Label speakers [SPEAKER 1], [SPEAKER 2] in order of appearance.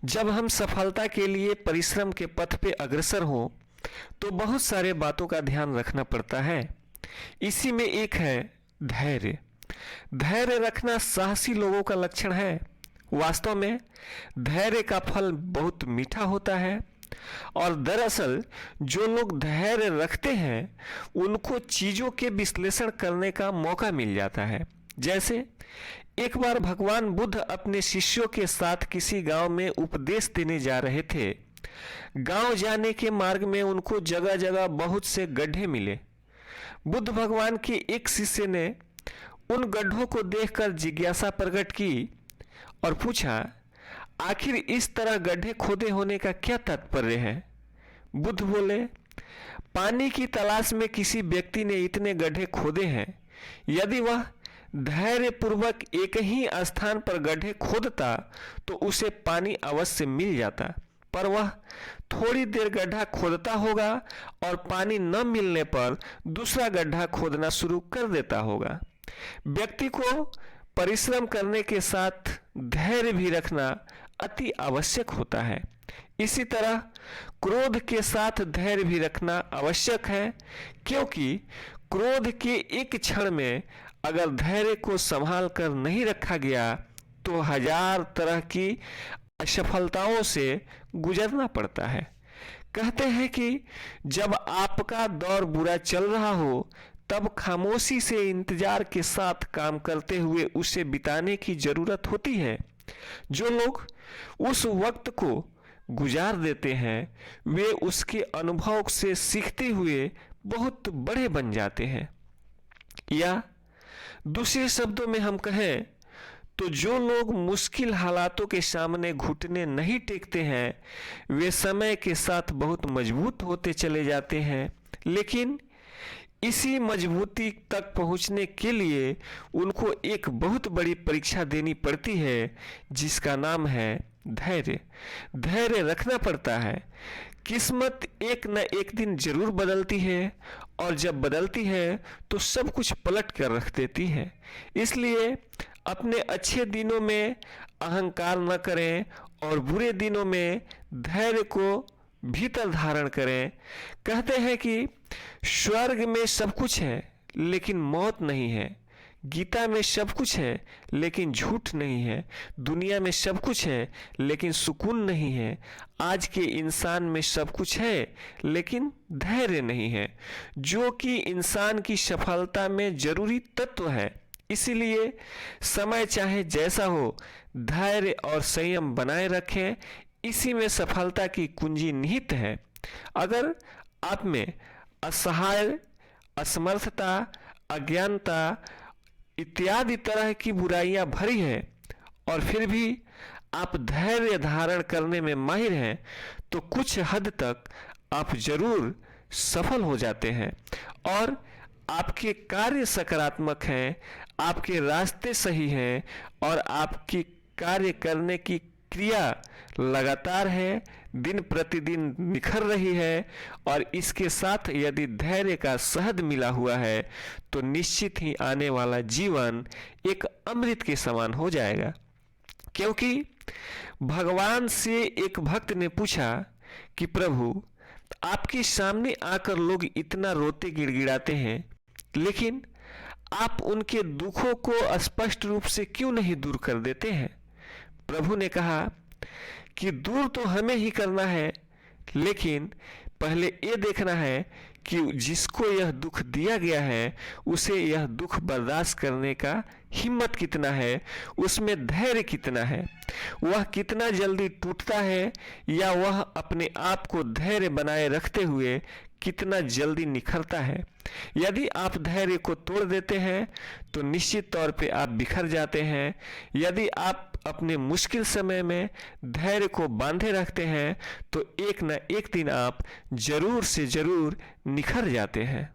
[SPEAKER 1] जब हम सफलता के लिए परिश्रम के पथ पे अग्रसर हों तो बहुत सारे बातों का ध्यान रखना पड़ता है। इसी में एक है धैर्य। धैर्य रखना साहसी लोगों का लक्षण है। वास्तव में धैर्य का फल बहुत मीठा होता है और दरअसल जो लोग धैर्य रखते हैं उनको चीज़ों के विश्लेषण करने का मौका मिल जाता है। जैसे एक बार भगवान बुद्ध अपने शिष्यों के साथ किसी गांव में उपदेश देने जा रहे थे। गांव जाने के मार्ग में उनको जगह जगह बहुत से गड्ढे मिले। बुद्ध भगवान के एक शिष्य ने उन गड्ढों को देखकर जिज्ञासा प्रकट की और पूछा, आखिर इस तरह गड्ढे खोदे होने का क्या तात्पर्य है? बुद्ध बोले, पानी की तलाश में किसी व्यक्ति ने इतने गड्ढे खोदे हैं। यदि वह धैर्य पूर्वक एक ही स्थान पर गड्ढे खोदता तो उसे पानी अवश्य मिल जाता, पर वह थोड़ी देर गड्ढा खोदता होगा और पानी न मिलने पर दूसरा गड्ढा खोदना शुरू कर देता होगा। व्यक्ति को परिश्रम करने के साथ धैर्य भी रखना अति आवश्यक होता है। इसी तरह क्रोध के साथ धैर्य भी रखना आवश्यक है, क्योंकि क्रोध के एक क्षण में अगर धैर्य को संभाल कर नहीं रखा गया तो हजार तरह की असफलताओं से गुजरना पड़ता है। कहते हैं कि जब आपका दौर बुरा चल रहा हो तब खामोशी से इंतजार के साथ काम करते हुए उसे बिताने की जरूरत होती है। जो लोग उस वक्त को गुजार देते हैं वे उसके अनुभव से सीखते हुए बहुत बड़े बन जाते हैं। या दूसरे शब्दों में हम कहें तो जो लोग मुश्किल हालातों के सामने घुटने नहीं टेकते हैं वे समय के साथ बहुत मजबूत होते चले जाते हैं, लेकिन इसी मजबूती तक पहुंचने के लिए उनको एक बहुत बड़ी परीक्षा देनी पड़ती है जिसका नाम है धैर्य। धैर्य रखना पड़ता है। किस्मत एक न एक दिन जरूर बदलती है और जब बदलती है तो सब कुछ पलट कर रख देती है। इसलिए अपने अच्छे दिनों में अहंकार न करें और बुरे दिनों में धैर्य को भीतर धारण करें। कहते हैं कि स्वर्ग में सब कुछ है लेकिन मौत नहीं है। गीता में सब कुछ है लेकिन झूठ नहीं है। दुनिया में सब कुछ है लेकिन सुकून नहीं है। आज के इंसान में सब कुछ है लेकिन धैर्य नहीं है, जो कि इंसान की सफलता में जरूरी तत्व है। इसीलिए समय चाहे जैसा हो धैर्य और संयम बनाए रखें। इसी में सफलता की कुंजी निहित है। अगर आप में असहाय, असमर्थता, अज्ञानता इत्यादि तरह की बुराइयां भरी हैं और फिर भी आप धैर्य धारण करने में माहिर हैं तो कुछ हद तक आप जरूर सफल हो जाते हैं और आपके कार्य सकारात्मक हैं, आपके रास्ते सही हैं और आपकी कार्य करने की क्रिया लगातार है, दिन प्रतिदिन निखर रही है। और इसके साथ यदि धैर्य का शहद मिला हुआ है तो निश्चित ही आने वाला जीवन एक अमृत के समान हो जाएगा। क्योंकि भगवान से एक भक्त ने पूछा कि प्रभु, आपके सामने आकर लोग इतना रोते गिड़गिड़ाते हैं, लेकिन आप उनके दुखों को स्पष्ट रूप से क्यों नहीं दूर कर देते हैं? प्रभु ने कहा कि दूर तो हमें ही करना है, लेकिन पहले ये देखना है कि जिसको यह दुख दिया गया है उसे यह दुख बर्दाश्त करने का हिम्मत कितना है, उसमें धैर्य कितना है, वह कितना जल्दी टूटता है या वह अपने आप को धैर्य बनाए रखते हुए कितना जल्दी निखरता है। यदि आप धैर्य को तोड़ देते हैं तो निश्चित तौर पे आप बिखर जाते हैं। यदि आप अपने मुश्किल समय में धैर्य को बांधे रखते हैं तो एक न एक दिन आप जरूर से जरूर निखर जाते हैं।